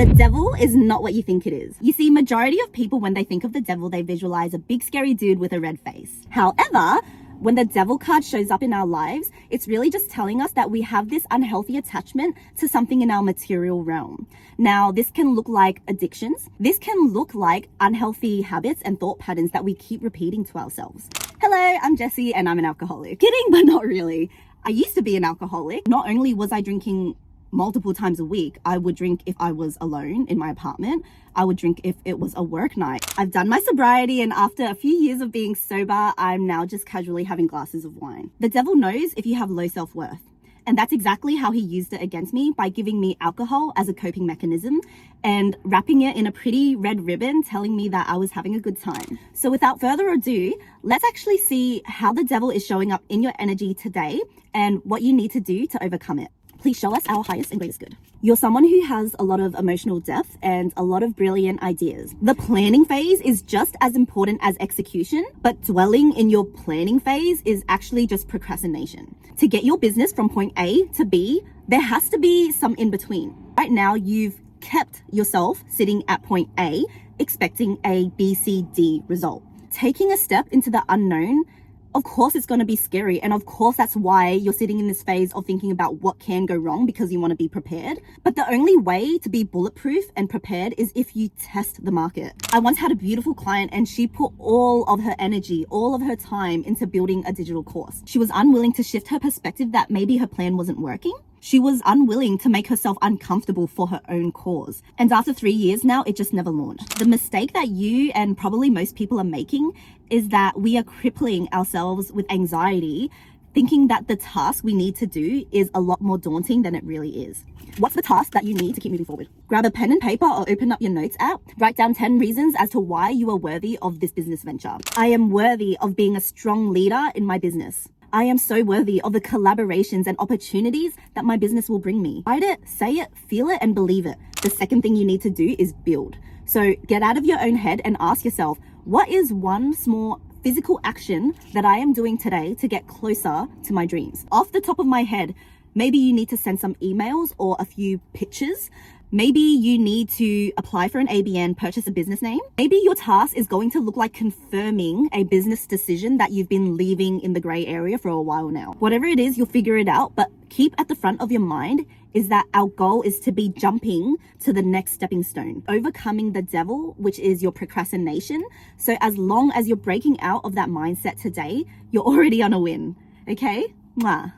The devil is not what you think it is. You see, majority of people, when they think of the devil, they visualize a big scary dude with a red face. However, when the devil card shows up in our lives, it's really just telling us that we have this unhealthy attachment to something in our material realm. Now, this can look like addictions. This can look like unhealthy habits and thought patterns that we keep repeating to ourselves. Hello, I'm Jessie and I'm an alcoholic. Kidding, but not really. I used to be an alcoholic. Not only was I drinking multiple times a week, I would drink if I was alone in my apartment. I would drink if it was a work night. I've done my sobriety, and after a few years of being sober, I'm now just casually having glasses of wine. The devil knows if you have low self-worth. And that's exactly how he used it against me, by giving me alcohol as a coping mechanism and wrapping it in a pretty red ribbon, telling me that I was having a good time. So without further ado, let's actually see how the devil is showing up in your energy today and what you need to do to overcome it. Please show us our highest and greatest good. You're someone who has a lot of emotional depth and a lot of brilliant ideas. The planning phase is just as important as execution, but dwelling in your planning phase is actually just procrastination. To get your business from point A to B, there has to be some in between. Right now, you've kept yourself sitting at point A, expecting a B, C, D result. Taking a step into the unknown, of course it's going to be scary, and of course that's why you're sitting in this phase of thinking about what can go wrong, because you want to be prepared. But the only way to be bulletproof and prepared is if you test the market. I once had a beautiful client and she put all of her energy, all of her time into building a digital course. She was unwilling to shift her perspective that maybe her plan wasn't working. She was unwilling to make herself uncomfortable for her own cause. And after 3 years now, it just never launched. The mistake that you and probably most people are making is that we are crippling ourselves with anxiety, thinking that the task we need to do is a lot more daunting than it really is. What's the task that you need to keep moving forward? Grab a pen and paper or open up your notes app. Write down 10 reasons as to why you are worthy of this business venture. I am worthy of being a strong leader in my business. I am so worthy of the collaborations and opportunities that my business will bring me. Write it, say it, feel it, and believe it. The second thing you need to do is build. So get out of your own head and ask yourself, what is one small physical action that I am doing today to get closer to my dreams? Off the top of my head, maybe you need to send some emails or a few pictures. Maybe you need to apply for an ABN, purchase a business name. Maybe your task is going to look like confirming a business decision that you've been leaving in the gray area for a while now. Whatever it is, you'll figure it out, but keep at the front of your mind is that our goal is to be jumping to the next stepping stone, overcoming the devil, which is your procrastination. So as long as you're breaking out of that mindset today, you're already on a win. Okay? Mwah.